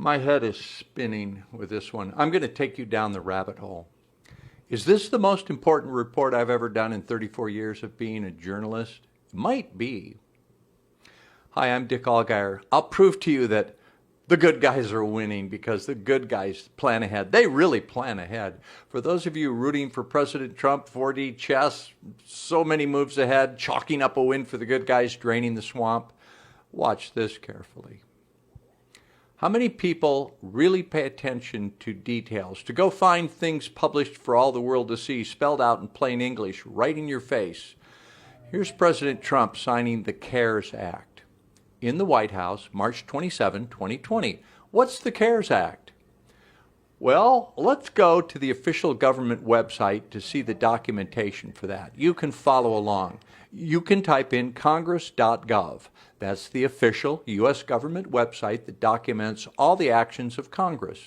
My head is spinning with this one. I'm going to take you down the rabbit hole. Is this the most important report I've ever done in 34 years of being a journalist? It might be. Hi, I'm Dick Olighier. I'll prove to you that the good guys are winning because the good guys plan ahead. They really plan ahead. For those of you rooting for President Trump, 4D chess, so many moves ahead, chalking up a win for the good guys, draining the swamp, watch this carefully. How many people really pay attention to details, to go find things published for all the world to see, spelled out in plain English, right in your face? Here's President Trump signing the CARES Act in the White House, March 27, 2020. What's the CARES Act? Well, let's go to the official government website to see the documentation for that. You can follow along. You can type in congress.gov. That's the official U.S. government website that documents all the actions of Congress.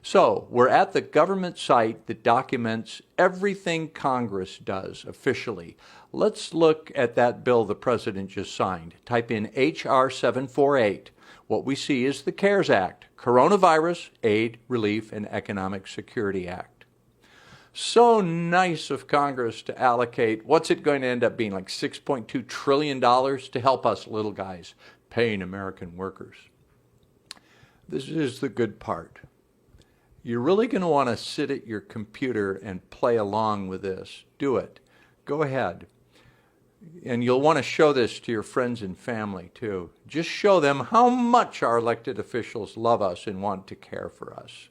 So we're at the government site that documents everything Congress does officially. Let's look at that bill the president just signed. Type in H.R. 748. What we see is the CARES Act, Coronavirus Aid, Relief, and Economic Security Act. So nice of Congress to allocate, what's it going to end up being, like $6.2 trillion to help us little guys, paying American workers. This is the good part. You're really going to want to sit at your computer and play along with this. Do it. Go ahead. And you'll want to show this to your friends and family too. Just show them how much our elected officials love us and want to care for us.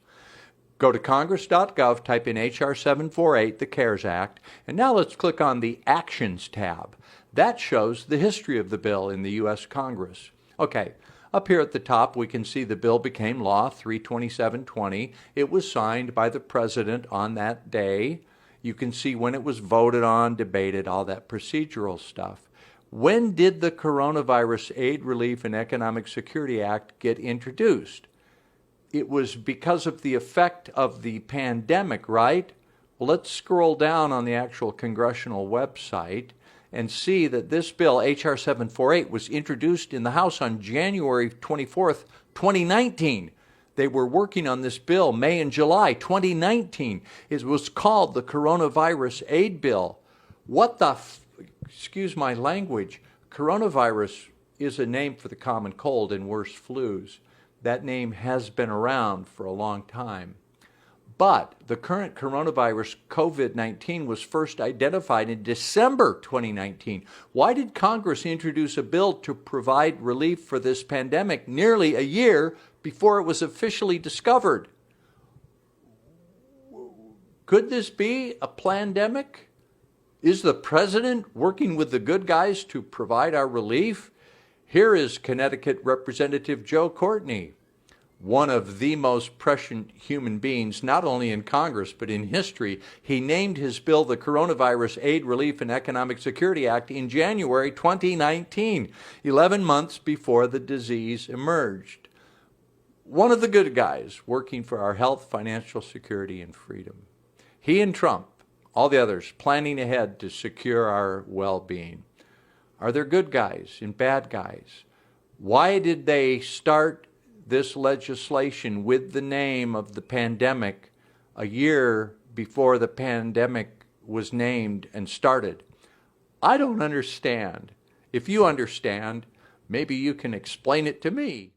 Go to congress.gov, type in H.R. 748, the CARES Act, and now let's click on the Actions tab. That shows the history of the bill in the U.S. Congress. Okay, up here at the top we can see the bill became law 3/27/20. It was signed by the President on that day. You can see when it was voted on, debated, all that procedural stuff. When did the Coronavirus Aid, Relief, and Economic Security Act get introduced? It was because of the effect of the pandemic, right? Well, let's scroll down on the actual congressional website and see that this bill, H.R. 748, was introduced in the House on January 24th, 2019. They were working on this bill May and July 2019. It was called the Coronavirus Aid Bill. What the, excuse my language, coronavirus is a name for the common cold and worse flus. That name has been around for a long time. But the current coronavirus, COVID-19, was first identified in December 2019. Why did Congress introduce a bill to provide relief for this pandemic nearly a year before it was officially discovered? Could this be a plandemic? Is the president working with the good guys to provide our relief? Here is Connecticut Representative Joe Courtney, one of the most prescient human beings, not only in Congress, but in history. He named his bill the Coronavirus Aid, Relief, and Economic Security Act in January 2019, 11 months before the disease emerged. One of the good guys working for our health, financial security, and freedom. He and Trump, all the others, planning ahead to secure our well-being. Are there good guys and bad guys? Why did they start this legislation with the name of the pandemic a year before the pandemic was named and started? I don't understand. If you understand, maybe you can explain it to me.